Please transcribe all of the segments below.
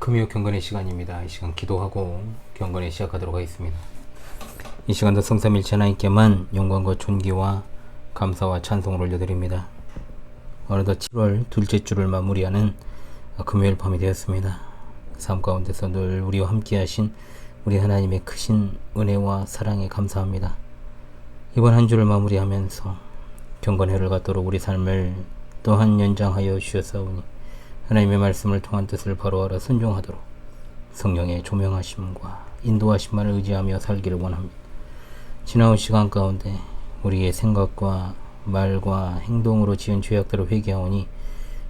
금요 경건의 시간입니다. 이 시간 기도하고 경건에 시작하도록 하겠습니다. 이 시간도 성삼일체 하나님께만 영광과 존귀와 감사와 찬송을 올려드립니다. 어느덧 7월 둘째 주를 마무리하는 금요일 밤이 되었습니다. 삶 가운데서 늘 우리와 함께 하신 우리 하나님의 크신 은혜와 사랑에 감사합니다. 이번 한 주를 마무리하면서 경건해를 갖도록 우리 삶을 또한 연장하여 주셨사오니 하나님의 말씀을 통한 뜻을 바로 알아 순종하도록 성령의 조명하심과 인도하심만을 의지하며 살기를 원합니다. 지나온 시간 가운데 우리의 생각과 말과 행동으로 지은 죄악들을 회개하오니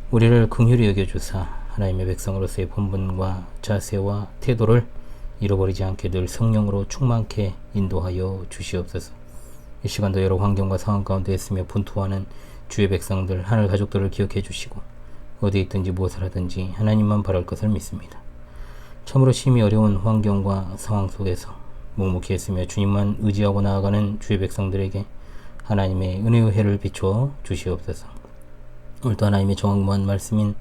우리를 긍휼히 여겨주사 하나님의 백성으로서의 본분과 자세와 태도를 잃어버리지 않게 늘 성령으로 충만케 인도하여 주시옵소서. 이 시간도 여러 환경과 상황 가운데 있으며 분투하는 주의 백성들, 하늘 가족들을 기억해 주시고 어디에 있든지 무엇을 하든지 하나님만 바랄 것을 믿습니다. 참으로 심히 어려운 환경과 상황 속에서 묵묵히 있으며 주님만 의지하고 나아가는 주의 백성들에게 하나님의 은혜의 해를 비추어 주시옵소서. 오늘도 하나님의 정확무한 말씀인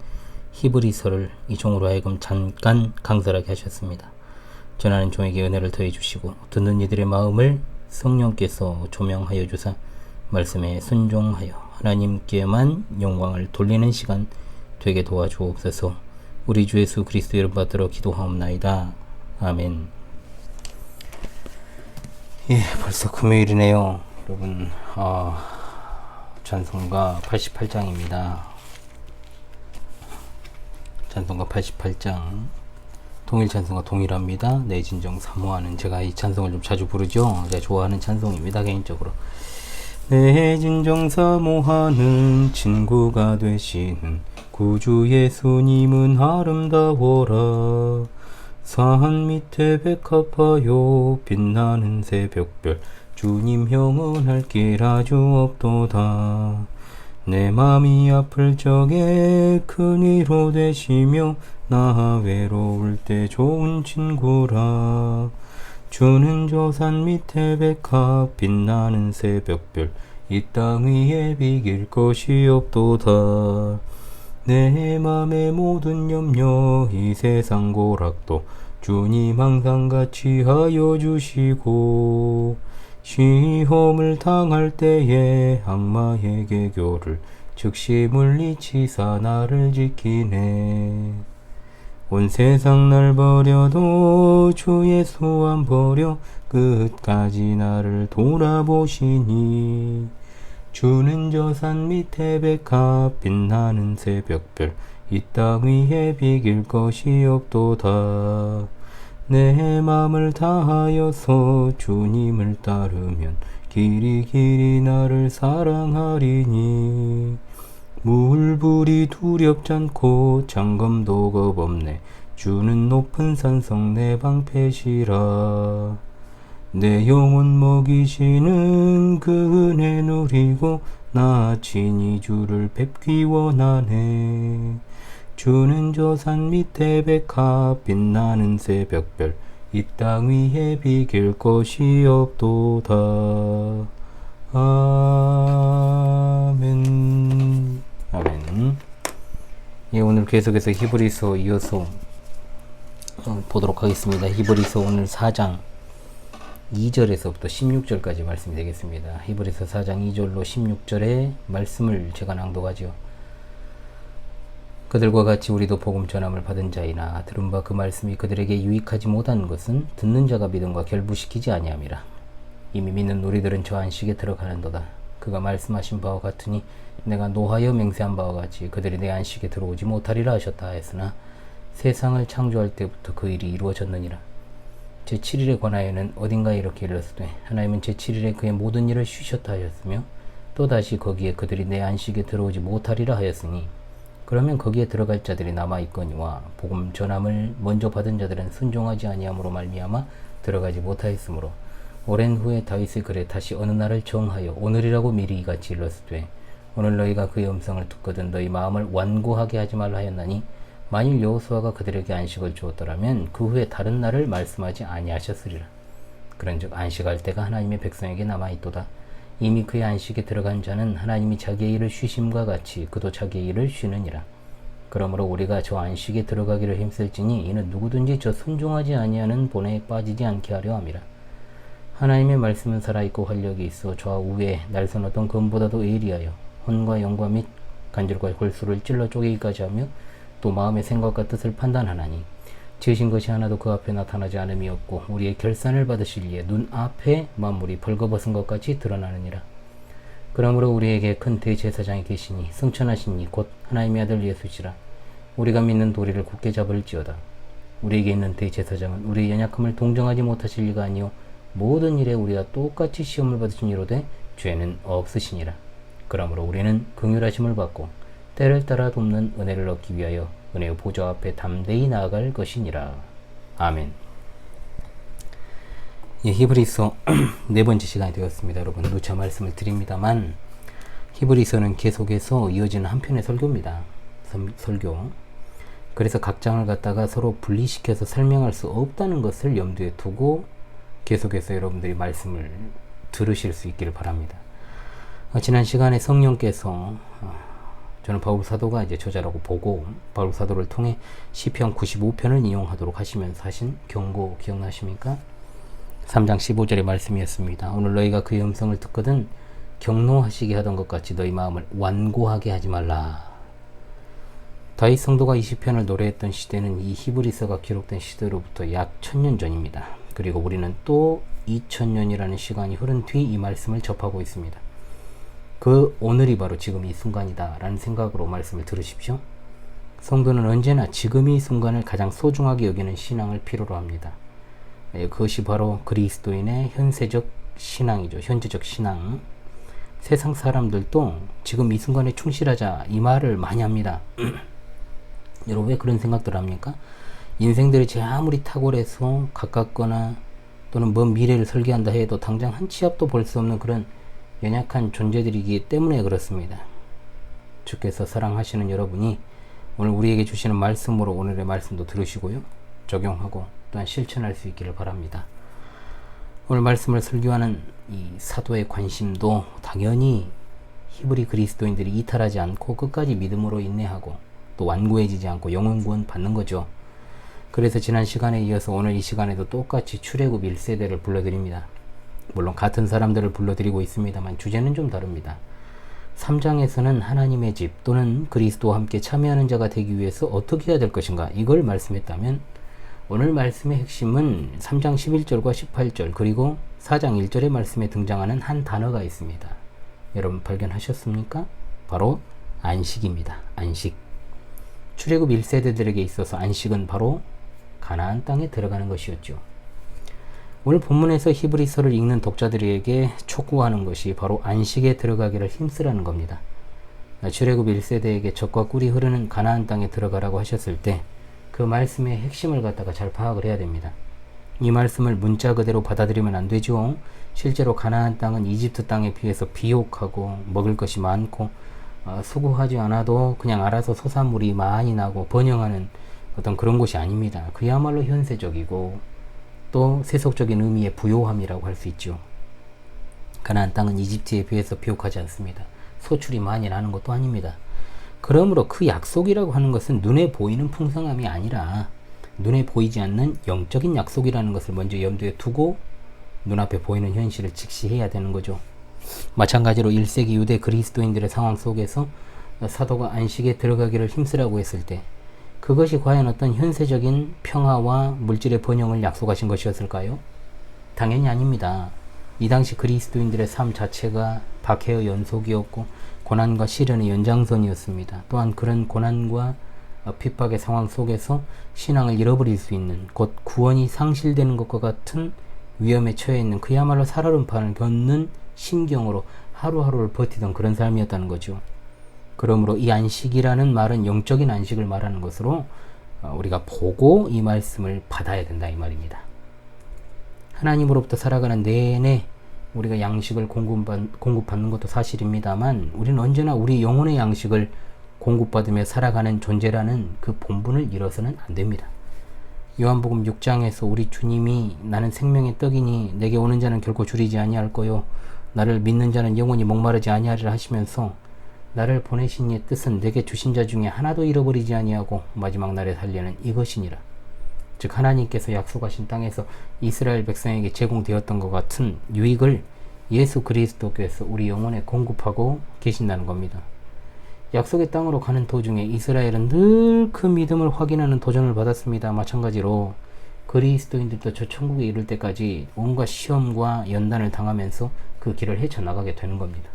히브리서를 이 종으로 하여금 잠깐 강설하게 하셨습니다. 전하는 종에게 은혜를 더해 주시고 듣는 이들의 마음을 성령께서 조명하여 주사 말씀에 순종하여 하나님께만 영광을 돌리는 시간 되게 도와주옵소서. 우리 주 예수 그리스도 이름 받들어 기도하옵나이다. 아멘. 예, 벌써 금요일이네요. 여러분, 찬송가 88장입니다. 찬송가 88장. 동일 찬송가 동일합니다. 내 진정 사모하는, 제가 이 찬송을 좀 자주 부르죠. 제가 좋아하는 찬송입니다, 개인적으로. 내 진정 사모하는 친구가 되시는 구주 예수님은 아름다워라. 산 밑에 백합하여 빛나는 새벽별 주님 영원할 길 아주 없도다. 내 맘이 아플 적에 큰 위로 되시며 나 외로울 때 좋은 친구라. 주는 저 산 밑에 백합 빛나는 새벽별 이 땅 위에 비길 것이 없도다. 내 맘의 모든 염려 이 세상 고락도 주님 항상 같이 하여 주시고 시험을 당할 때에 악마의 계교를 즉시 물리치사 나를 지키네. 온 세상 날 버려도 주 예수 안 버려 끝까지 나를 돌아보시니 주는 저 산 밑에 백합 빛나는 새벽별 이 땅 위에 비길 것이 없도다. 내 맘을 다하여서 주님을 따르면 길이 나를 사랑하리니 물불이 두렵지 않고 장검도 겁없네. 주는 높은 산성 내 방패시라. 내 영혼 먹이시는 그 은혜 누리고 나 친히 주를 뵙기 원하네. 주는 저 산 밑에 백합 빛나는 새벽별 이 땅 위에 비길 것이 없도다. 아멘. 아멘. 예, 오늘 계속해서 히브리서 이어서 보도록 하겠습니다. 히브리서 오늘 4장 2절에서부터 16절까지 말씀이 되겠습니다. 히브리서 4장 2절로 16절의 말씀을 제가 낭독하죠. 그들과 같이 우리도 복음 전함을 받은 자이나 들은 바 그 말씀이 그들에게 유익하지 못한 것은 듣는 자가 믿음과 결부시키지 아니함이라. 이미 믿는 우리들은 저 안식에 들어가는도다. 그가 말씀하신 바와 같으니 내가 노하여 맹세한 바와 같이 그들이 내 안식에 들어오지 못하리라 하셨다 했으나 세상을 창조할 때부터 그 일이 이루어졌느니라. 제7일에 관하여는 어딘가에 이렇게 일렀으되 하나님은 제7일에 그의 모든 일을 쉬셨다 하였으며 또다시 거기에 그들이 내 안식에 들어오지 못하리라 하였으니 그러면 거기에 들어갈 자들이 남아있거니와 복음 전함을 먼저 받은 자들은 순종하지 아니함으로 말미암아 들어가지 못하였으므로 오랜 후에 다윗의 글에 다시 어느 날을 정하여 오늘이라고 미리 이같이 일렀으되 오늘 너희가 그의 음성을 듣거든 너희 마음을 완고하게 하지 말라 하였나니 만일 여호수아가 그들에게 안식을 주었더라면 그 후에 다른 날을 말씀하지 아니하셨으리라. 그런즉 안식할 때가 하나님의 백성에게 남아있도다. 이미 그의 안식에 들어간 자는 하나님이 자기의 일을 쉬심과 같이 그도 자기의 일을 쉬느니라. 그러므로 우리가 저 안식에 들어가기를 힘쓸지니 이는 누구든지 저 순종하지 아니하는 본에 빠지지 않게 하려 함이라. 하나님의 말씀은 살아있고 활력이 있어 좌우에 날선 어떤 검보다도 예리하여 혼과 영과 및 관절과 골수를 찔러 쪼개기까지 하며 또 마음의 생각과 뜻을 판단하나니 지으신 것이 하나도 그 앞에 나타나지 않음이 없고 우리의 결산을 받으실 이에 눈앞에 만물이 벌거벗은 것 같이 드러나느니라. 그러므로 우리에게 큰 대제사장이 계시니 승천하신 이 곧 하나님의 아들 예수시라. 우리가 믿는 도리를 굳게 잡을지어다. 우리에게 있는 대제사장은 우리의 연약함을 동정하지 못하실 리가 아니요 모든 일에 우리가 똑같이 시험을 받으신 이로되 죄는 없으시니라. 그러므로 우리는 긍휼하심을 받고 때를 따라 돕는 은혜를 얻기 위하여 은혜의 보좌 앞에 담대히 나아갈 것이니라. 아멘. 예, 히브리서 네 번째 시간이 되었습니다. 여러분 누차 말씀을 드립니다만 히브리서는 계속해서 이어지는 한 편의 설교입니다. 설교. 그래서 각 장을 갖다가 서로 분리시켜서 설명할 수 없다는 것을 염두에 두고 계속해서 여러분들이 말씀을 들으실 수 있기를 바랍니다. 지난 시간에 성령께서 저는 바울 사도가 이제 저자라고 보고 바울 사도를 통해 시편 95편을 인용하도록 하시면서 하신 경고 기억나십니까? 3장 15절의 말씀이었습니다. 오늘 너희가 그의 음성을 듣거든 경노하시게 하던 것 같이 너희 마음을 완고하게 하지 말라. 다윗 성도가 이 시편을 노래했던 시대는 이 히브리서가 기록된 시대로부터 약 1000년 전입니다. 그리고 우리는 또 2000년이라는 시간이 흐른 뒤 이 말씀을 접하고 있습니다. 그 오늘이 바로 지금 이 순간이다 라는 생각으로 말씀을 들으십시오. 성도는 언제나 지금 이 순간을 가장 소중하게 여기는 신앙을 필요로 합니다. 그것이 바로 그리스도인의 현세적 신앙이죠. 현재적 신앙. 세상 사람들도 지금 이 순간에 충실하자 이 말을 많이 합니다. 여러분 왜 그런 생각들을 합니까? 인생들이 제 아무리 탁월해서 가깝거나 또는 먼 미래를 설계한다 해도 당장 한 치 앞도 볼 수 없는 그런 연약한 존재들이기 때문에 그렇습니다. 주께서 사랑하시는 여러분이 오늘 우리에게 주시는 말씀으로 오늘의 말씀도 들으시고요. 적용하고 또한 실천할 수 있기를 바랍니다. 오늘 말씀을 설교하는 이 사도의 관심도 당연히 히브리 그리스도인들이 이탈하지 않고 끝까지 믿음으로 인내하고 또 완고해지지 않고 영혼 구원 받는 거죠. 그래서 지난 시간에 이어서 오늘 이 시간에도 똑같이 출애굽 1세대를 불러드립니다. 물론 같은 사람들을 불러드리고 있습니다만 주제는 좀 다릅니다. 3장에서는 하나님의 집 또는 그리스도와 함께 참여하는 자가 되기 위해서 어떻게 해야 될 것인가 이걸 말씀했다면 오늘 말씀의 핵심은 3장 11절과 18절 그리고 4장 1절의 말씀에 등장하는 한 단어가 있습니다. 여러분 발견하셨습니까? 바로 안식입니다. 안식. 출애굽 1세대들에게 있어서 안식은 바로 가나안 땅에 들어가는 것이었죠. 오늘 본문에서 히브리서를 읽는 독자들에게 촉구하는 것이 바로 안식에 들어가기를 힘쓰라는 겁니다. 출애굽 1세대에게 젖과 꿀이 흐르는 가나안 땅에 들어가라고 하셨을 때 그 말씀의 핵심을 갖다가 잘 파악을 해야 됩니다. 이 말씀을 문자 그대로 받아들이면 안 되죠. 실제로 가나안 땅은 이집트 땅에 비해서 비옥하고 먹을 것이 많고 수고하지 않아도 그냥 알아서 소산물이 많이 나고 번영하는 어떤 그런 곳이 아닙니다. 그야말로 현세적이고 또 세속적인 의미의 부요함이라고 할 수 있죠. 가나안 땅은 이집트에 비해서 비옥하지 않습니다. 소출이 많이 나는 것도 아닙니다. 그러므로 그 약속이라고 하는 것은 눈에 보이는 풍성함이 아니라 눈에 보이지 않는 영적인 약속이라는 것을 먼저 염두에 두고 눈앞에 보이는 현실을 직시해야 되는 거죠. 마찬가지로 1세기 유대 그리스도인들의 상황 속에서 사도가 안식에 들어가기를 힘쓰라고 했을 때 그것이 과연 어떤 현세적인 평화와 물질의 번영을 약속하신 것이었을까요? 당연히 아닙니다. 이 당시 그리스도인들의 삶 자체가 박해의 연속이었고 고난과 시련의 연장선이었습니다. 또한 그런 고난과 핍박의 상황 속에서 신앙을 잃어버릴 수 있는 곧 구원이 상실되는 것과 같은 위험에 처해 있는 그야말로 살얼음판을 겪는 심경으로 하루하루를 버티던 그런 삶이었다는 거죠. 그러므로 이 안식이라는 말은 영적인 안식을 말하는 것으로 우리가 보고 이 말씀을 받아야 된다 이 말입니다. 하나님으로부터 살아가는 내내 우리가 양식을 공급받는 것도 사실입니다만 우리는 언제나 우리 영혼의 양식을 공급받으며 살아가는 존재라는 그 본분을 잃어서는 안 됩니다. 요한복음 6장에서 우리 주님이 나는 생명의 떡이니 내게 오는 자는 결코 줄이지 아니할 거요 나를 믿는 자는 영원히 목마르지 아니하리라 하시면서 나를 보내신 이의 뜻은 내게 주신 자 중에 하나도 잃어버리지 아니하고 마지막 날에 살리는 이것이니라. 즉 하나님께서 약속하신 땅에서 이스라엘 백성에게 제공되었던 것 같은 유익을 예수 그리스도께서 우리 영혼에 공급하고 계신다는 겁니다. 약속의 땅으로 가는 도중에 이스라엘은 늘 그 믿음을 확인하는 도전을 받았습니다. 마찬가지로 그리스도인들도 저 천국에 이를 때까지 온갖 시험과 연단을 당하면서 그 길을 헤쳐나가게 되는 겁니다.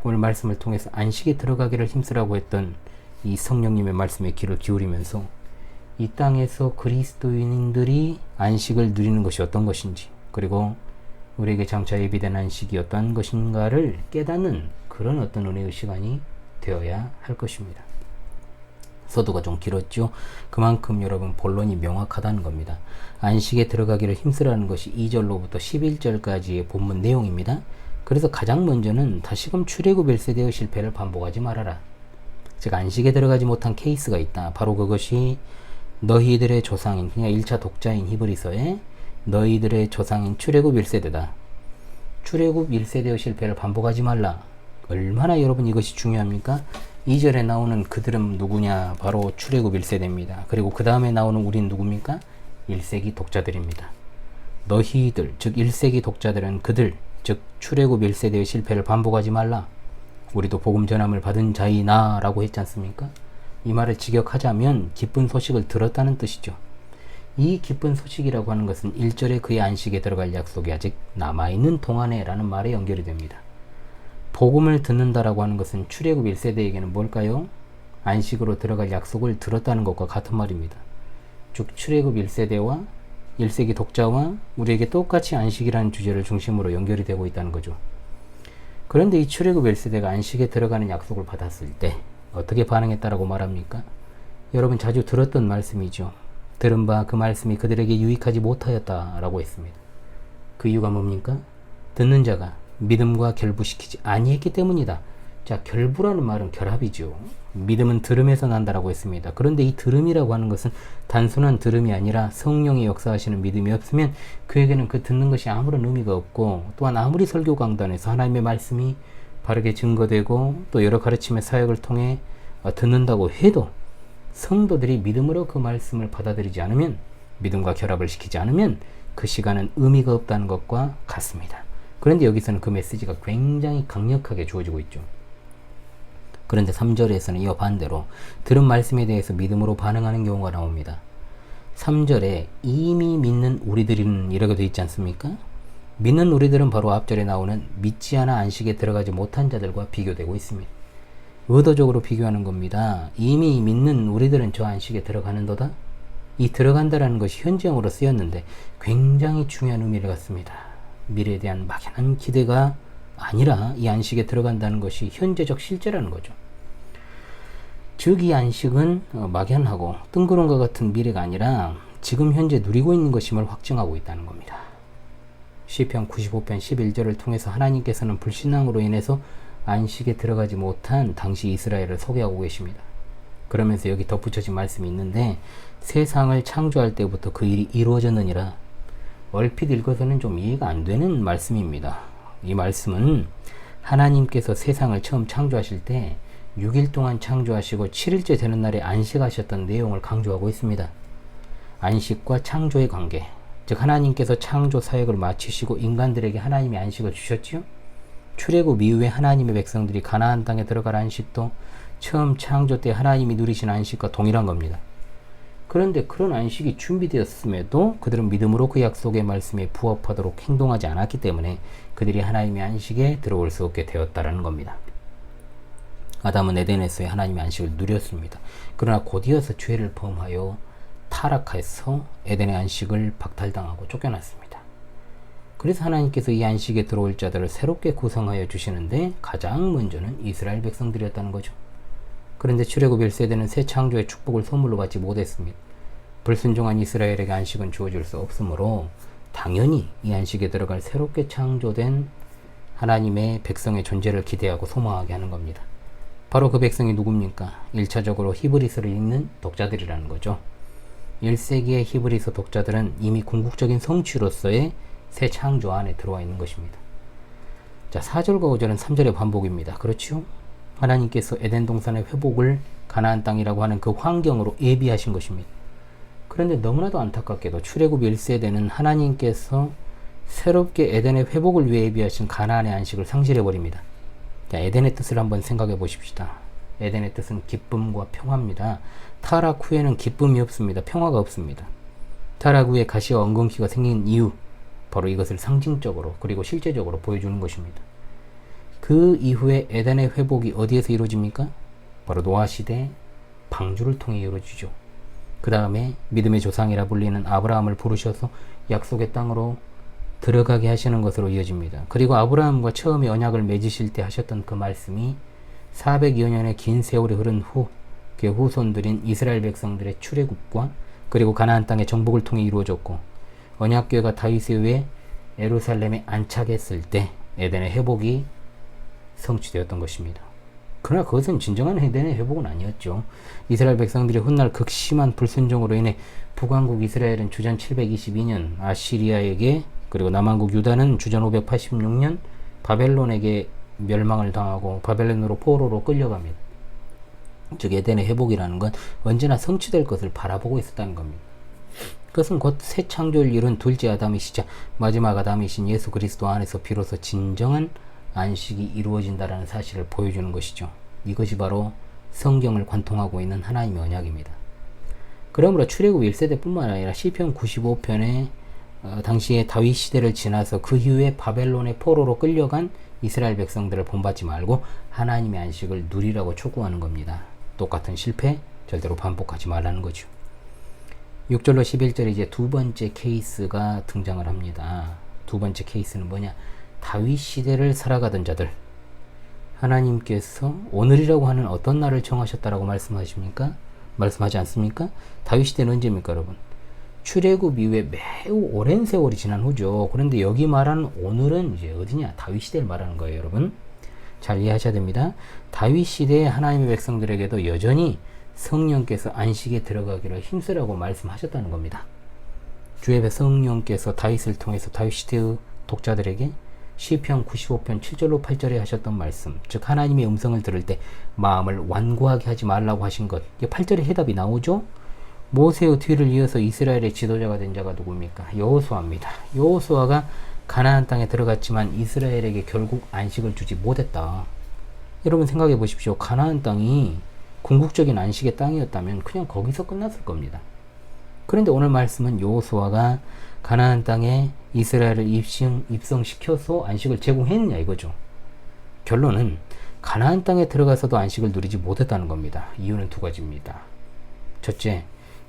오늘 말씀을 통해서 안식에 들어가기를 힘쓰라고 했던 이 성령님의 말씀에 귀를 기울이면서 이 땅에서 그리스도인들이 안식을 누리는 것이 어떤 것인지, 그리고 우리에게 장차 예비된 안식이 어떠한 것인가를 깨닫는 그런 어떤 은혜의 시간이 되어야 할 것입니다. 서두가 좀 길었죠. 그만큼 여러분 본론이 명확하다는 겁니다. 안식에 들어가기를 힘쓰라는 것이 2절로부터 11절까지의 본문 내용입니다. 그래서 가장 먼저는 다시금 출애굽 1세대의 실패를 반복하지 말아라. 즉 안식에 들어가지 못한 케이스가 있다. 바로 그것이 너희들의 조상인, 그냥 1차 독자인 히브리서에 너희들의 조상인 출애굽 1세대다. 출애굽 1세대의 실패를 반복하지 말라. 얼마나 여러분 이것이 중요합니까? 2절에 나오는 그들은 누구냐? 바로 출애굽 1세대입니다. 그리고 그 다음에 나오는 우린 누굽니까? 1세기 독자들입니다. 너희들, 즉 1세기 독자들은 그들, 즉 출애굽 1세대의 실패를 반복하지 말라. 우리도 복음 전함을 받은 자이나 라고 했지 않습니까? 이 말을 직역하자면 기쁜 소식을 들었다는 뜻이죠. 이 기쁜 소식이라고 하는 것은 1절에 그의 안식에 들어갈 약속이 아직 남아있는 동안에 라는 말에 연결이 됩니다. 복음을 듣는다라고 하는 것은 출애굽 1세대에게는 뭘까요? 안식으로 들어갈 약속을 들었다는 것과 같은 말입니다. 즉 출애굽 1세대와 1세기 독자와 우리에게 똑같이 안식이라는 주제를 중심으로 연결이 되고 있다는 거죠. 그런데 이 출애굽 1세대가 안식에 들어가는 약속을 받았을 때 어떻게 반응했다라고 말합니까? 여러분 자주 들었던 말씀이죠. 들은 바 그 말씀이 그들에게 유익하지 못하였다라고 했습니다. 그 이유가 뭡니까? 듣는 자가 믿음과 결부시키지 아니했기 때문이다. 자, 결부라는 말은 결합이죠. 믿음은 들음에서 난다라고 했습니다. 그런데 이 들음이라고 하는 것은 단순한 들음이 아니라 성령이 역사하시는 믿음이 없으면 그에게는 그 듣는 것이 아무런 의미가 없고, 또한 아무리 설교 강단에서 하나님의 말씀이 바르게 증거되고 또 여러 가르침의 사역을 통해 듣는다고 해도 성도들이 믿음으로 그 말씀을 받아들이지 않으면, 믿음과 결합을 시키지 않으면 그 시간은 의미가 없다는 것과 같습니다. 그런데 여기서는 그 메시지가 굉장히 강력하게 주어지고 있죠. 그런데 3절에서는 이와 반대로 들은 말씀에 대해서 믿음으로 반응하는 경우가 나옵니다. 3절에 이미 믿는 우리들은 이라고 되어 있지 않습니까? 믿는 우리들은 바로 앞절에 나오는 믿지 않아 안식에 들어가지 못한 자들과 비교되고 있습니다. 의도적으로 비교하는 겁니다. 이미 믿는 우리들은 저 안식에 들어가는도다. 이 들어간다라는 것이 현재형으로 쓰였는데 굉장히 중요한 의미를 갖습니다. 미래에 대한 막연한 기대가 아니라 이 안식에 들어간다는 것이 현재적 실제라는 거죠. 즉 이 안식은 막연하고 뜬구름과 같은 미래가 아니라 지금 현재 누리고 있는 것임을 확증하고 있다는 겁니다. 시편 95편 11절을 통해서 하나님께서는 불신앙으로 인해서 안식에 들어가지 못한 당시 이스라엘을 소개하고 계십니다. 그러면서 여기 덧붙여진 말씀이 있는데 세상을 창조할 때부터 그 일이 이루어졌느니라. 얼핏 읽어서는 좀 이해가 안 되는 말씀입니다. 이 말씀은 하나님께서 세상을 처음 창조하실 때 6일 동안 창조하시고 7일째 되는 날에 안식하셨던 내용을 강조하고 있습니다. 안식과 창조의 관계, 즉 하나님께서 창조 사역을 마치시고 인간들에게 하나님의 안식을 주셨지요. 출애굽 이후에 하나님의 백성들이 가나안 땅에 들어갈 안식도 처음 창조 때 하나님이 누리신 안식과 동일한 겁니다. 그런데 그런 안식이 준비되었음에도 그들은 믿음으로 그 약속의 말씀에 부합하도록 행동하지 않았기 때문에 그들이 하나님의 안식에 들어올 수 없게 되었다라는 겁니다. 아담은 에덴에서의 하나님의 안식을 누렸습니다. 그러나 곧이어서 죄를 범하여 타락해서 에덴의 안식을 박탈당하고 쫓겨났습니다. 그래서 하나님께서 이 안식에 들어올 자들을 새롭게 구성하여 주시는데 가장 먼저는 이스라엘 백성들이었다는 거죠. 그런데 출애굽 1세대는 새 창조의 축복을 선물로 받지 못했습니다. 불순종한 이스라엘에게 안식은 주어질 수 없으므로 당연히 이 안식에 들어갈 새롭게 창조된 하나님의 백성의 존재를 기대하고 소망하게 하는 겁니다. 바로 그 백성이 누굽니까? 1차적으로 히브리서를 읽는 독자들이라는 거죠. 1세기의 히브리서 독자들은 이미 궁극적인 성취로서의 새 창조 안에 들어와 있는 것입니다. 자, 4절과 5절은 3절의 반복입니다. 그렇죠? 하나님께서 에덴 동산의 회복을 가나안 땅이라고 하는 그 환경으로 예비하신 것입니다. 그런데 너무나도 안타깝게도 출애굽 1세대는 하나님께서 새롭게 에덴의 회복을 위해 예비하신 가나안의 안식을 상실해버립니다. 자, 에덴의 뜻을 한번 생각해 보십시다. 에덴의 뜻은 기쁨과 평화입니다. 타락 후에는 기쁨이 없습니다. 평화가 없습니다. 타락 후에 가시와 엉겅퀴가 생긴 이유, 바로 이것을 상징적으로 그리고 실제적으로 보여주는 것입니다. 그 이후에 에덴의 회복이 어디에서 이루어집니까? 바로 노아 시대 방주를 통해 이루어지죠. 그 다음에 믿음의 조상이라 불리는 아브라함을 부르셔서 약속의 땅으로 들어가게 하시는 것으로 이어집니다. 그리고 아브라함과 처음에 언약을 맺으실 때 하셨던 그 말씀이 400여 년의 긴 세월이 흐른 후 그의 후손들인 이스라엘 백성들의 출애굽과 그리고 가나안 땅의 정복을 통해 이루어졌고, 언약궤가 다윗에 의해 예루살렘에 안착했을 때 에덴의 회복이 성취되었던 것입니다. 그러나 그것은 진정한 에덴의 회복은 아니었죠. 이스라엘 백성들의 훗날 극심한 불순종으로 인해 북왕국 이스라엘은 주전 722년 아시리아에게, 그리고 남왕국 유다는 주전 586년 바벨론에게 멸망을 당하고 바벨론으로 포로로 끌려갑니다. 즉 에덴의 회복이라는 건 언제나 성취될 것을 바라보고 있었다는 겁니다. 그것은 곧 새 창조를 이룬 둘째 아담이시자 마지막 아담이신 예수 그리스도 안에서 비로소 진정한 안식이 이루어진다는 사실을 보여주는 것이죠. 이것이 바로 성경을 관통하고 있는 하나님의 언약입니다. 그러므로 출애굽 1세대뿐만 아니라 시편 95편에 당시에 다윗 시대를 지나서 그 이후에 바벨론의 포로로 끌려간 이스라엘 백성들을 본받지 말고 하나님의 안식을 누리라고 촉구하는 겁니다. 똑같은 실패 절대로 반복하지 말라는 거죠. 6절로 11절에 이제 두 번째 케이스가 등장을 합니다. 두 번째 케이스는 뭐냐? 다윗 시대를 살아가던 자들. 하나님께서 오늘이라고 하는 어떤 날을 정하셨다라고 말씀하십니까? 말씀하지 않습니까? 다윗 시대는 언제입니까, 여러분? 출애굽 이후에 매우 오랜 세월이 지난 후죠. 그런데 여기 말하는 오늘은 이제 어디냐? 다윗 시대를 말하는 거예요, 여러분. 잘 이해하셔야 됩니다. 다윗 시대의 하나님의 백성들에게도 여전히 성령께서 안식에 들어가기를 힘쓰라고 말씀하셨다는 겁니다. 주의 성령께서 다윗을 통해서 다윗 시대의 독자들에게 시편 95편 7절로 8절에 하셨던 말씀, 즉 하나님의 음성을 들을 때 마음을 완고하게 하지 말라고 하신 것, 8절에 해답이 나오죠. 모세의 뒤를 이어서 이스라엘의 지도자가 된 자가 누굽니까? 여호수아입니다. 여호수아가 가나안 땅에 들어갔지만 이스라엘에게 결국 안식을 주지 못했다. 여러분 생각해 보십시오. 가나안 땅이 궁극적인 안식의 땅이었다면 그냥 거기서 끝났을 겁니다. 그런데 오늘 말씀은 여호수아가 가나안 땅에 이스라엘을 입성시켜서 안식을 제공했느냐 이거죠. 결론은 가나안 땅에 들어가서도 안식을 누리지 못했다는 겁니다. 이유는 두 가지입니다. 첫째,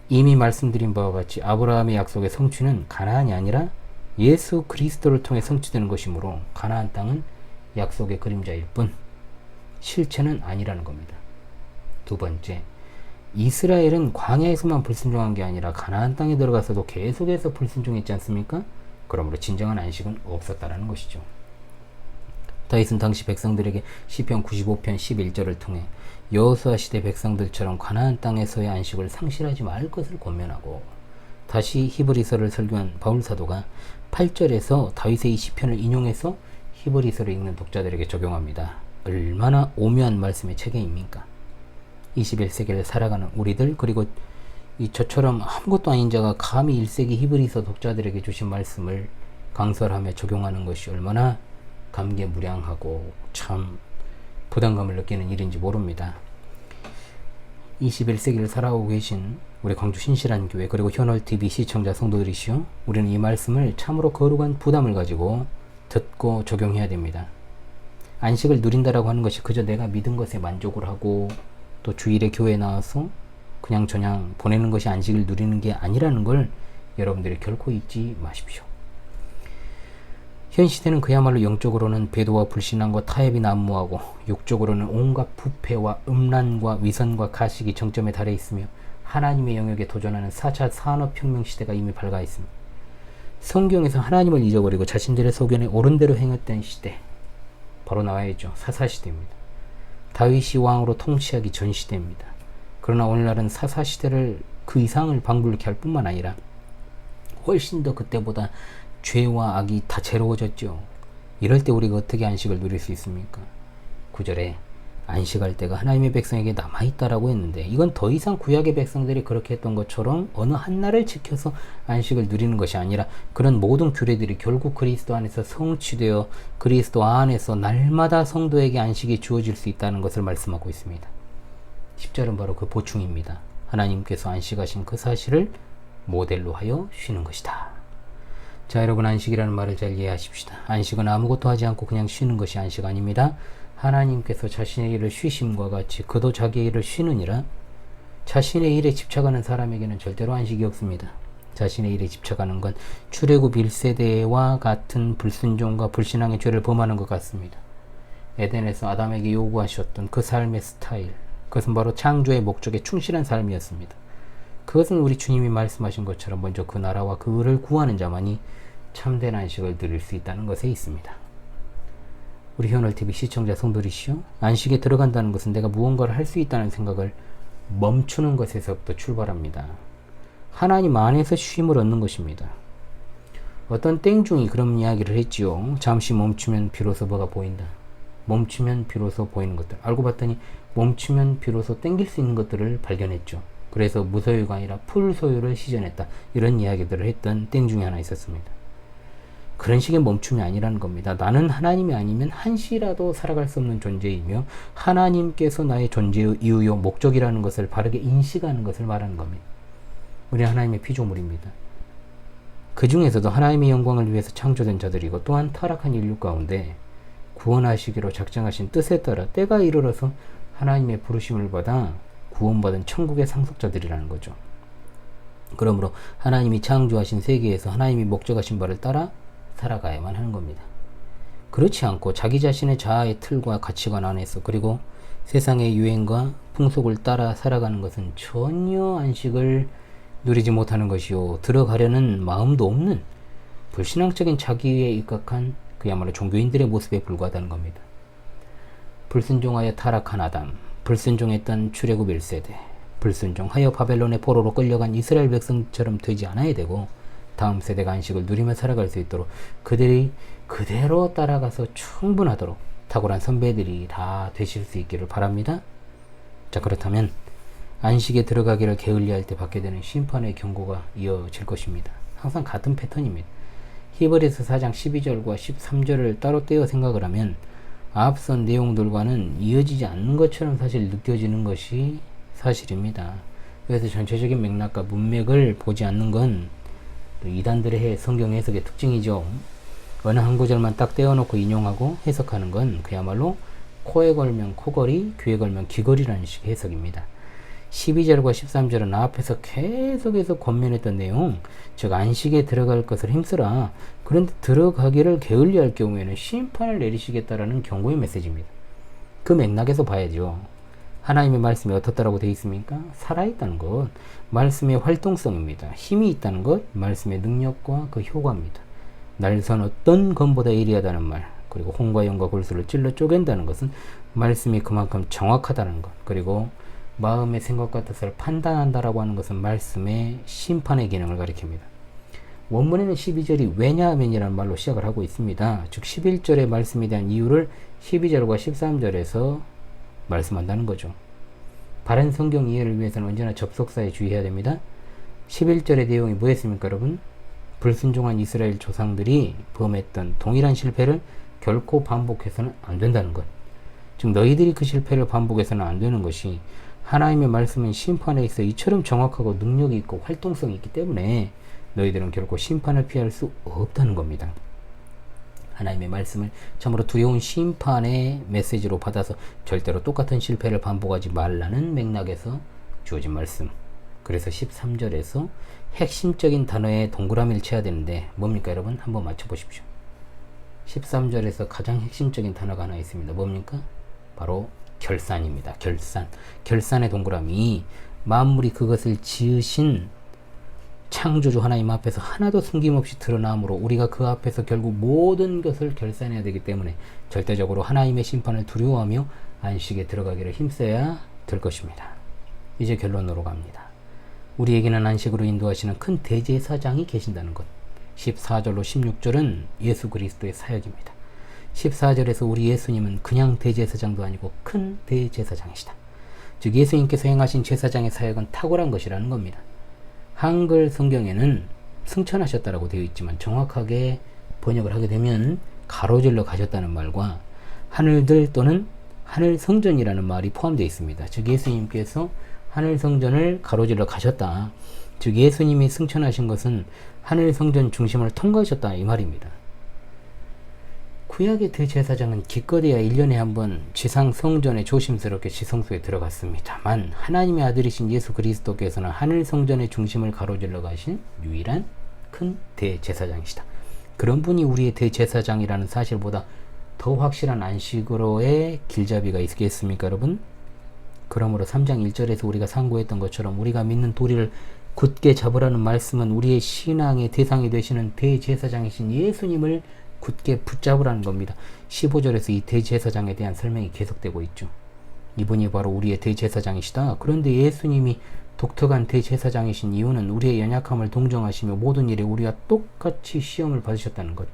이미 말씀드린 바와 같이 아브라함의 약속의 성취는 가나안이 아니라 예수 그리스도를 통해 성취되는 것이므로 가나안 땅은 약속의 그림자일 뿐 실체는 아니라는 겁니다. 두 번째, 이스라엘은 광야에서만 불순종한 게 아니라 가나안 땅에 들어가서도 계속해서 불순종했지 않습니까? 그러므로 진정한 안식은 없었다라는 것이죠. 다윗은 당시 백성들에게 시편 95편 11절을 통해 여호수아 시대 백성들처럼 가나안 땅에서의 안식을 상실하지 말 것을 권면하고, 다시 히브리서를 설교한 바울 사도가 8절에서 다윗의 이 시편을 인용해서 히브리서를 읽는 독자들에게 적용합니다. 얼마나 오묘한 말씀의 체계입니까? 21세기를 살아가는 우리들, 그리고 저처럼 아무것도 아닌 자가 감히 1세기 히브리서 독자들에게 주신 말씀을 강설하며 적용하는 것이 얼마나 감개무량하고 참 부담감을 느끼는 일인지 모릅니다. 21세기를 살아오고 계신 우리 광주 신실한 교회, 그리고 현월TV 시청자 성도들이시오, 우리는 이 말씀을 참으로 거룩한 부담을 가지고 듣고 적용해야 됩니다. 안식을 누린다라고 하는 것이 그저 내가 믿은 것에 만족을 하고 또 주일에 교회에 나와서 그냥 저냥 보내는 것이 안식을 누리는 게 아니라는 걸 여러분들이 결코 잊지 마십시오. 현 시대는 그야말로 영적으로는 배도와 불신앙과 타협이 난무하고 육적으로는 온갖 부패와 음란과 위선과 가식이 정점에 달해 있으며 하나님의 영역에 도전하는 4차 산업혁명 시대가 이미 밝아 있습니다. 성경에서 하나님을 잊어버리고 자신들의 소견에 옳은 대로 행했던 시대, 바로 나와야죠. 사사시대입니다. 다윗이 왕으로 통치하기 전 시대입니다. 그러나 오늘날은 사사시대를 그 이상을 방불케 할 뿐만 아니라 훨씬 더 그때보다 죄와 악이 다채로워졌죠. 이럴 때 우리가 어떻게 안식을 누릴 수 있습니까? 9절에 안식할 때가 하나님의 백성에게 남아있다라고 했는데, 이건 더 이상 구약의 백성들이 그렇게 했던 것처럼 어느 한 날을 지켜서 안식을 누리는 것이 아니라, 그런 모든 규례들이 결국 그리스도 안에서 성취되어 그리스도 안에서 날마다 성도에게 안식이 주어질 수 있다는 것을 말씀하고 있습니다. 10절은 바로 그 보충입니다. 하나님께서 안식하신 그 사실을 모델로 하여 쉬는 것이다. 자, 여러분, 안식이라는 말을 잘 이해하십시다. 안식은 아무것도 하지 않고 그냥 쉬는 것이 안식 아닙니다. 하나님께서 자신의 일을 쉬심과 같이 그도 자기의 일을 쉬느니라. 자신의 일에 집착하는 사람에게는 절대로 안식이 없습니다. 자신의 일에 집착하는 건 출애굽 1세대와 같은 불순종과 불신앙의 죄를 범하는 것 같습니다. 에덴에서 아담에게 요구하셨던 그 삶의 스타일, 그것은 바로 창조의 목적에 충실한 삶이었습니다. 그것은 우리 주님이 말씀하신 것처럼 먼저 그 나라와 그 의를 구하는 자만이 참된 안식을 누릴 수 있다는 것에 있습니다. 우리 희원월TV 시청자 성도리시오, 안식에 들어간다는 것은 내가 무언가를 할 수 있다는 생각을 멈추는 것에서부터 출발합니다. 하나님 안에서 쉼을 얻는 것입니다. 어떤 땡중이 그런 이야기를 했지요. 잠시 멈추면 비로소 뭐가 보인다. 멈추면 비로소 보이는 것들. 알고 봤더니 멈추면 비로소 땡길 수 있는 것들을 발견했죠. 그래서 무소유가 아니라 풀소유를 시전했다. 이런 이야기들을 했던 땡중이 하나 있었습니다. 그런 식의 멈춤이 아니라는 겁니다. 나는 하나님이 아니면 한시라도 살아갈 수 없는 존재이며, 하나님께서 나의 존재의 이유요 목적이라는 것을 바르게 인식하는 것을 말하는 겁니다. 우리는 하나님의 피조물입니다. 그 중에서도 하나님의 영광을 위해서 창조된 자들이고, 또한 타락한 인류 가운데 구원하시기로 작정하신 뜻에 따라 때가 이르러서 하나님의 부르심을 받아 구원받은 천국의 상속자들이라는 거죠. 그러므로 하나님이 창조하신 세계에서 하나님이 목적하신 바를 따라 살아가야만 하는 겁니다. 그렇지 않고 자기 자신의 자아의 틀과 가치관 안에서, 그리고 세상의 유행과 풍속을 따라 살아가는 것은 전혀 안식을 누리지 못하는 것이요, 들어가려는 마음도 없는 불신앙적인 자기에 입각한 그야말로 종교인들의 모습에 불과하다는 겁니다. 불순종하여 타락한 아담, 불순종했던 출애굽 1세대, 불순종하여 바벨론의 포로로 끌려간 이스라엘 백성처럼 되지 않아야 되고, 다음 세대가 안식을 누리며 살아갈 수 있도록 그들이 그대로 따라가서 충분하도록 탁월한 선배들이 다 되실 수 있기를 바랍니다. 자, 그렇다면 안식에 들어가기를 게을리할 때 받게 되는 심판의 경고가 이어질 것입니다. 항상 같은 패턴입니다. 히브리서 4장 12절과 13절을 따로 떼어 생각을 하면 앞선 내용들과는 이어지지 않는 것처럼 사실 느껴지는 것이 사실입니다. 그래서 전체적인 맥락과 문맥을 보지 않는 건 이단들의 성경 해석의 특징이죠. 어느 한 구절만 딱 떼어놓고 인용하고 해석하는 건 그야말로 코에 걸면 코걸이, 귀에 걸면 귀걸이라는 식의 해석입니다. 12절과 13절은 앞에서 계속해서 권면했던 내용, 즉 안식에 들어갈 것을 힘쓰라. 그런데 들어가기를 게을리할 경우에는 심판을 내리시겠다라는 경고의 메시지입니다. 그 맥락에서 봐야죠. 하나님의 말씀이 어떻다라고 되어 있습니까? 살아있다는 것, 말씀의 활동성입니다. 힘이 있다는 것, 말씀의 능력과 그 효과입니다. 날선 어떤 검보다 예리하다는 말, 그리고 홍과 영과 골수를 찔러 쪼갠다는 것은 말씀이 그만큼 정확하다는 것, 그리고 마음의 생각과 뜻을 판단한다라고 하는 것은 말씀의 심판의 기능을 가리킵니다. 원문에는 12절이 왜냐하면이라는 말로 시작을 하고 있습니다. 즉 11절의 말씀에 대한 이유를 12절과 13절에서 말씀한다는 거죠. 바른 성경 이해를 위해서는 언제나 접속사에 주의해야 됩니다. 11절의 내용이 뭐였습니까, 여러분? 불순종한 이스라엘 조상들이 범했던 동일한 실패를 결코 반복해서는 안 된다는 것. 즉 너희들이 그 실패를 반복해서는 안 되는 것이, 하나님의 말씀은 심판에 있어 이처럼 정확하고 능력이 있고 활동성이 있기 때문에 너희들은 결코 심판을 피할 수 없다는 겁니다. 하나님의 말씀을 참으로 두려운 심판의 메시지로 받아서 절대로 똑같은 실패를 반복하지 말라는 맥락에서 주어진 말씀. 그래서 13절에서 핵심적인 단어에 동그라미를 쳐야 되는데 뭡니까, 여러분? 한번 맞춰보십시오. 13절에서 가장 핵심적인 단어가 하나 있습니다. 뭡니까? 바로 결산입니다. 결산. 결산의 동그라미. 만물이 그것을 지으신 창조주 하나님 앞에서 하나도 숨김없이 드러나므로 우리가 그 앞에서 결국 모든 것을 결산해야 되기 때문에 절대적으로 하나님의 심판을 두려워하며 안식에 들어가기를 힘써야 될 것입니다. 이제 결론으로 갑니다. 우리에게는 안식으로 인도하시는 큰 대제사장이 계신다는 것. 14절로 16절은 예수 그리스도의 사역입니다. 14절에서 우리 예수님은 그냥 대제사장도 아니고 큰 대제사장이시다. 즉 예수님께서 행하신 제사장의 사역은 탁월한 것이라는 겁니다. 한글 성경에는 승천하셨다라고 되어 있지만 정확하게 번역을 하게 되면 가로질러 가셨다는 말과 하늘들 또는 하늘 성전이라는 말이 포함되어 있습니다. 즉 예수님께서 하늘 성전을 가로질러 가셨다. 즉 예수님이 승천하신 것은 하늘 성전 중심을 통과하셨다 이 말입니다. 구약의 대제사장은 기껏해야 1년에 한 번 지상 성전에 조심스럽게 지성소에 들어갔습니다만 하나님의 아들이신 예수 그리스도께서는 하늘 성전의 중심을 가로질러 가신 유일한 큰 대제사장이시다. 그런 분이 우리의 대제사장이라는 사실보다 더 확실한 안식으로의 길잡이가 있겠습니까 여러분? 그러므로 3장 1절에서 우리가 상고했던 것처럼 우리가 믿는 도리를 굳게 잡으라는 말씀은 우리의 신앙의 대상이 되시는 대제사장이신 예수님을 굳게 붙잡으라는 겁니다. 15절에서 이 대제사장에 대한 설명이 계속되고 있죠. 이분이 바로 우리의 대제사장이시다. 그런데 예수님이 독특한 대제사장이신 이유는 우리의 연약함을 동정하시며 모든 일에 우리와 똑같이 시험을 받으셨다는 것.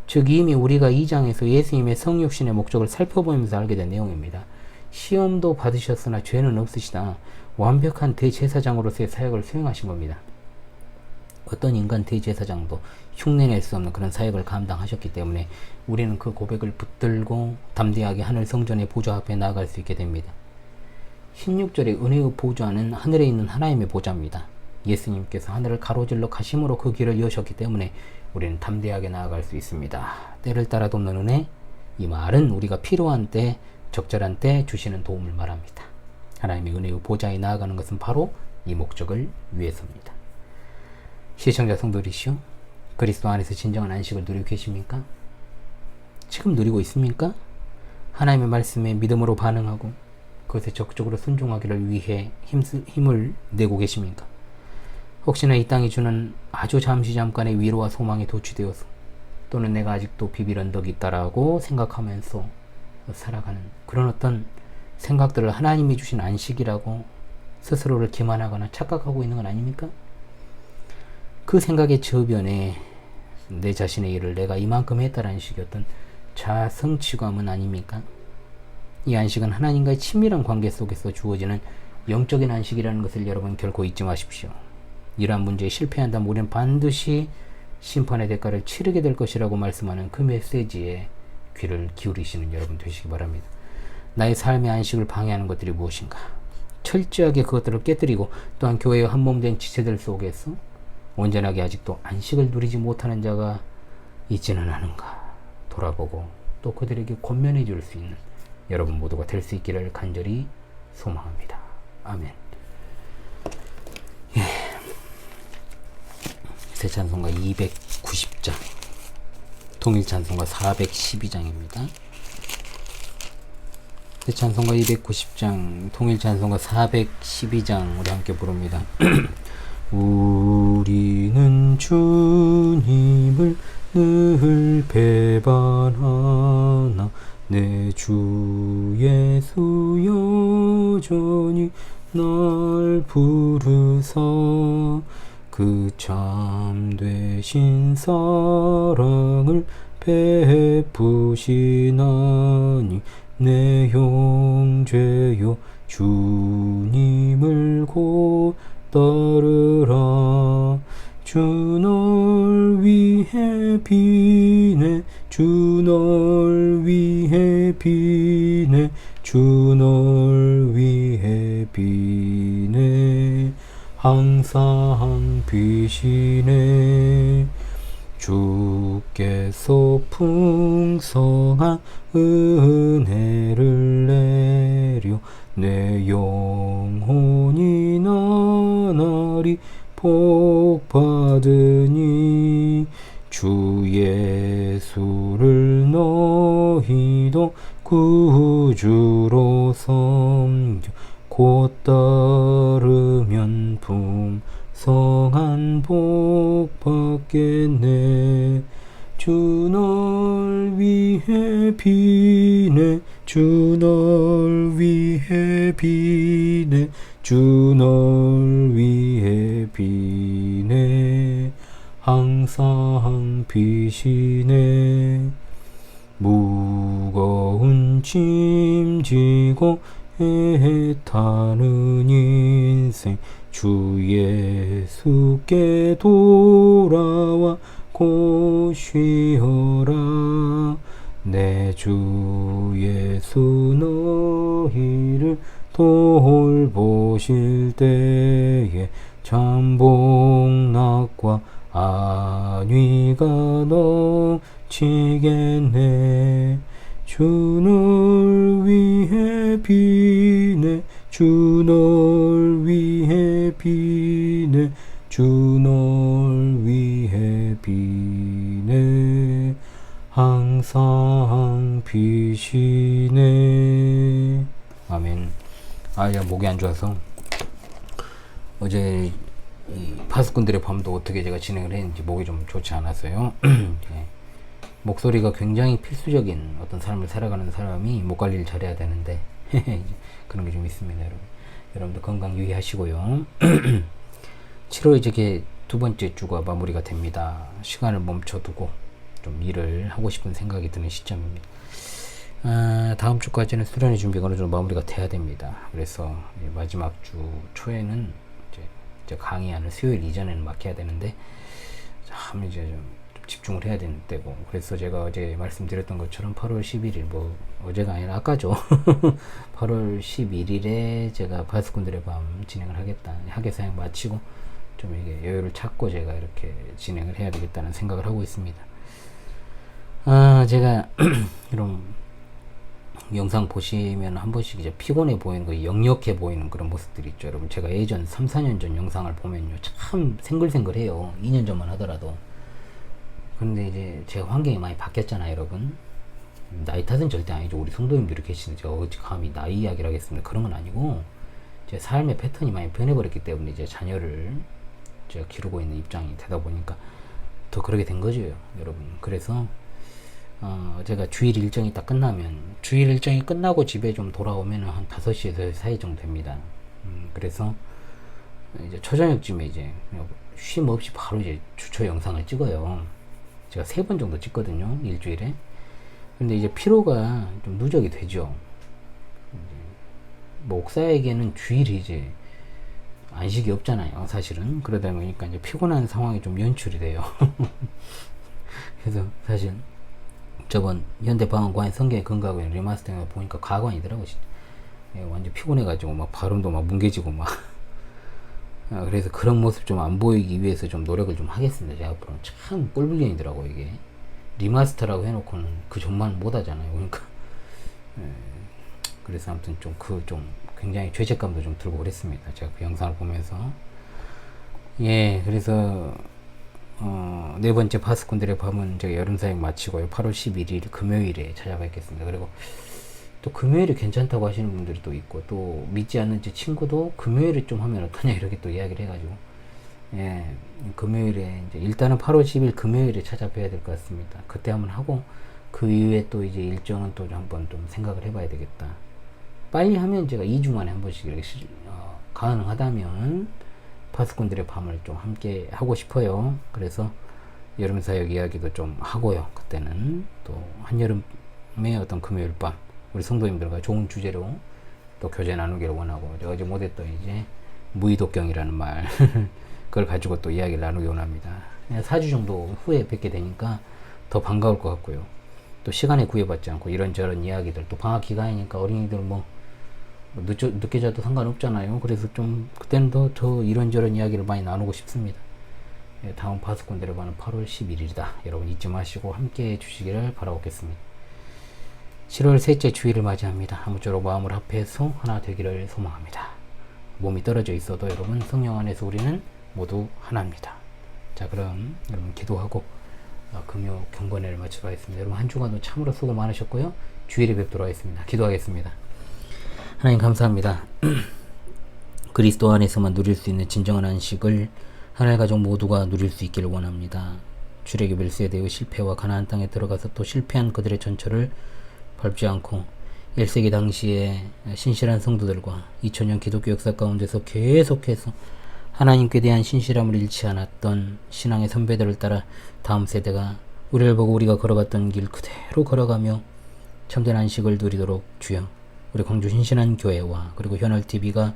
즉 이미 우리가 2장에서 예수님의 성육신의 목적을 살펴보면서 알게 된 내용입니다. 시험도 받으셨으나 죄는 없으시다. 완벽한 대제사장으로서의 사역을 수행하신 겁니다. 어떤 인간 대제사장도 흉내낼 수 없는 그런 사역을 감당하셨기 때문에 우리는 그 고백을 붙들고 담대하게 하늘 성전의 보좌 앞에 나아갈 수 있게 됩니다. 16절의 은혜의 보좌는 하늘에 있는 하나님의 보좌입니다. 예수님께서 하늘을 가로질러 가심으로 그 길을 여셨기 때문에 우리는 담대하게 나아갈 수 있습니다. 때를 따라 돕는 은혜, 이 말은 우리가 필요한 때 적절한 때 주시는 도움을 말합니다. 하나님의 은혜의 보좌에 나아가는 것은 바로 이 목적을 위해서입니다. 시청자 성도들이시오, 그리스도 안에서 진정한 안식을 누리고 계십니까? 지금 누리고 있습니까? 하나님의 말씀에 믿음으로 반응하고 그것에 적극적으로 순종하기를 위해 힘을 내고 계십니까? 혹시나 이 땅이 주는 아주 잠깐의 위로와 소망에 도취되어서 또는 내가 아직도 비빌 언덕이 있다라고 생각하면서 살아가는 그런 어떤 생각들을 하나님이 주신 안식이라고 스스로를 기만하거나 착각하고 있는 건 아닙니까? 그 생각의 저변에 내 자신의 일을 내가 이만큼 했다라는 식의 어떤 자성취감은 아닙니까? 이 안식은 하나님과의 친밀한 관계 속에서 주어지는 영적인 안식이라는 것을 여러분 결코 잊지 마십시오. 이러한 문제에 실패한다면 우리는 반드시 심판의 대가를 치르게 될 것이라고 말씀하는 그 메시지에 귀를 기울이시는 여러분 되시기 바랍니다. 나의 삶의 안식을 방해하는 것들이 무엇인가? 철저하게 그것들을 깨뜨리고 또한 교회의 한몸된 지체들 속에서 온전하게 아직도 안식을 누리지 못하는 자가 있지는 않은가 돌아보고 또 그들에게 권면해 줄 수 있는 여러분 모두가 될 수 있기를 간절히 소망합니다. 아멘. 예. 새 찬송가 290장, 통일 찬송가 412장입니다. 새 찬송가 290장, 통일 찬송가 412장 우리 함께 부릅니다. 우리는 주님을 늘 배반하나 내 주 예수 여전히 날 부르사 그 참되신 사랑을 베푸시나니 내 형제여 주님을 곧 따르라. 주 널 위해 비네 주 널 위해 비네 주 널 위해 비네 항상 비시네. 주께서 풍성한 은혜를 내려 내 영혼이 나날이 복받으니 주 예수를 너희도 구주로 섬겨 곧 따르면 풍성한 복 받겠네. 주 널 위해 비네 주 널 위해 비네 주 널 위해 비네 항상 비시네. 무거운 짐 지고 애타는 인생 주 예수께 돌아와 곧 쉬어라. 내 주 예수 너희를 돌보실 때에 잠복락과 안위가 넘치겠네. 주 널 위해 비네. 주 널 위해 비네. 주 널 위해 비네. 항상 비시네. 아멘. 야, 목이 안 좋아서 어제 이 파수꾼들의 밤도 어떻게 제가 진행을 했는지 목이 좀 좋지 않았어요. 네. 목소리가 굉장히 필수적인 어떤 삶을 살아가는 사람이 목 관리를 잘해야 되는데 그런 게 좀 있습니다, 여러분. 여러분들 건강 유의하시고요. 7월 이제 두 번째 주가 마무리가 됩니다. 시간을 멈춰두고 좀 일을 하고 싶은 생각이 드는 시점입니다. 다음 주까지는 수련회 준비가 어느 정도 마무리가 돼야 됩니다. 그래서 마지막 주 초에는 이제 강의하는 수요일 이전에는 맡겨야 되는데 참 이제 좀 집중을 해야 되는 때고, 그래서 제가 어제 말씀드렸던 것처럼 8월 11일 뭐 어제가 아니라 아까죠. 8월 11일에 제가 파수꾼들의 밤 진행을 하겠다. 학예 사역 마치고 좀 이게 여유를 찾고 제가 이렇게 진행을 해야 되겠다는 생각을 하고 있습니다. 제가 이런 영상 보시면 한 번씩 이제 피곤해 보이는 거, 역력해 보이는 그런 모습들이 있죠. 여러분, 제가 예전 3, 4년 전 영상을 보면요, 참 생글생글해요. 2년 전만 하더라도. 그런데 이제 제가 환경이 많이 바뀌었잖아요, 여러분. 나이 탓은 절대 아니죠. 우리 성도님들이 계시는데 제가 어찌 감히 나이 이야기를 하겠습니다. 그런 건 아니고, 제 삶의 패턴이 많이 변해버렸기 때문에 이제 자녀를 제가 기르고 있는 입장이 되다 보니까 더 그러게 된 거죠, 여러분. 그래서 제가 주일 일정이 딱 끝나면, 주일 일정이 끝나고 집에 좀 돌아오면 한 5시에서 4시 정도 됩니다. 그래서 이제 초저녁쯤에 이제 쉼 없이 바로 이제 주초 영상을 찍어요. 제가 3번 정도 찍거든요, 일주일에. 근데 이제 피로가 좀 누적이 되죠. 목사에게는 주일이 이제 안식이 없잖아요, 사실은. 그러다 보니까 이제 피곤한 상황이 좀 연출이 돼요. 그래서 사실 저번 현대방언과의 성경의 근거하고 리마스터링을 보니까 가관이더라고. 완전 피곤해가지고 막 발음도 막 뭉개지고 막. 그래서 그런 모습 좀 안 보이기 위해서 좀 노력을 좀 하겠습니다. 제가 앞으로는 참 꼴불견이더라고 이게. 리마스터라고 해놓고는 그 전만 못하잖아요. 그러니까 그래서 아무튼 좀 굉장히 죄책감도 좀 들고 그랬습니다. 제가 그 영상을 보면서. 그래서 네 번째 파수꾼들의 밤은 제가 여름사역 마치고요, 8월 11일 금요일에 찾아뵙겠습니다. 그리고 또 금요일이 괜찮다고 하시는 분들이 또 있고, 또 믿지 않는 제 친구도 금요일에 좀 하면 어떠냐 이렇게 또 이야기를 해가지고, 금요일에 이제 일단은 8월 10일 금요일에 찾아뵈야 될 것 같습니다. 그때 한번 하고, 그 이후에 또 이제 일정은 또 한번 좀 생각을 해봐야 되겠다. 빨리 하면 제가 2주 만에 한 번씩 이렇게 가능하다면 파수꾼들의 밤을 좀 함께 하고 싶어요. 그래서 여름사역 이야기도 좀 하고요. 그때는 또 한여름의 어떤 금요일 밤 우리 성도님들과 좋은 주제로 또 교제 나누기를 원하고, 어제 못했던 이제 무의독경이라는 말 그걸 가지고 또 이야기를 나누기 원합니다. 4주 정도 후에 뵙게 되니까 더 반가울 것 같고요. 또 시간에 구애받지 않고 이런저런 이야기들, 또 방학 기간이니까 어린이들 뭐 늦게 자도 상관없잖아요. 그래서 좀 그때는 더 이런저런 이야기를 많이 나누고 싶습니다. 다음 파수꾼들의 밤은 8월 11일이다. 여러분 잊지 마시고 함께 해주시기를 바라겠습니다. 7월 셋째 주일을 맞이합니다. 아무쪼록 마음을 합해서 하나 되기를 소망합니다. 몸이 떨어져 있어도 여러분 성령 안에서 우리는 모두 하나입니다. 자, 그럼 여러분 기도하고 금요 경건회를 마치도록 하겠습니다. 여러분 한 주간도 참으로 수고 많으셨고요. 주일에 뵙도록 하겠습니다. 기도하겠습니다. 하나님 감사합니다. 그리스도 안에서만 누릴 수 있는 진정한 안식을 하나의 가족 모두가 누릴 수 있기를 원합니다. 출애굽 1세대의 실패와 가나안 땅에 들어가서 또 실패한 그들의 전철을 밟지 않고 1세기 당시에 신실한 성도들과 2000년 기독교 역사 가운데서 계속해서 하나님께 대한 신실함을 잃지 않았던 신앙의 선배들을 따라 다음 세대가 우리를 보고 우리가 걸어갔던 길 그대로 걸어가며 참된 안식을 누리도록 주여 우리 광주 신신한 교회와 그리고 현얼TV가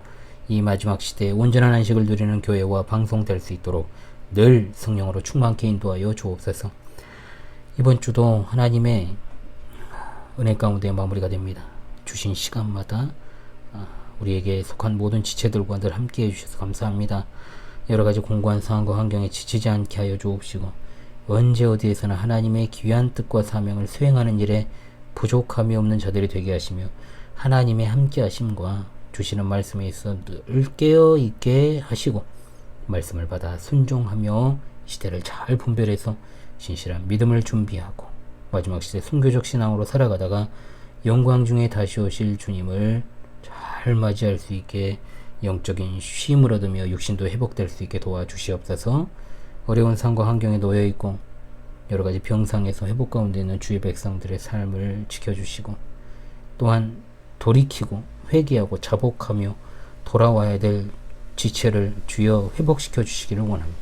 이 마지막 시대에 온전한 안식을 누리는 교회와 방송될 수 있도록 늘 성령으로 충만케 인도하여 주옵소서. 이번 주도 하나님의 은혜 가운데 마무리가 됩니다. 주신 시간마다 우리에게 속한 모든 지체들과 늘 함께 해주셔서 감사합니다. 여러가지 공고한 상황과 환경에 지치지 않게 하여 주옵시고 언제 어디에서나 하나님의 귀한 뜻과 사명을 수행하는 일에 부족함이 없는 자들이 되게 하시며 하나님의 함께 하심과 주시는 말씀에 있어 늘 깨어 있게 하시고 말씀을 받아 순종하며 시대를 잘 분별해서 신실한 믿음을 준비하고 마지막 시대 순교적 신앙으로 살아가다가 영광 중에 다시 오실 주님을 잘 맞이할 수 있게 영적인 쉼을 얻으며 육신도 회복될 수 있게 도와주시옵소서. 어려운 상과 환경에 놓여있고 여러가지 병상에서 회복 가운데 있는 주의 백성들의 삶을 지켜주시고 또한 돌이키고 회개하고 자복하며 돌아와야 될 지체를 주여 회복시켜 주시기를 원합니다.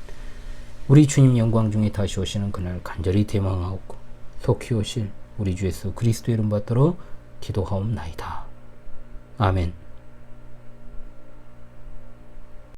우리 주님 영광 중에 다시 오시는 그날 간절히 대망하옵고 속히 오실 우리 주 예수 그리스도 이름 받들어 기도하옵나이다. 아멘.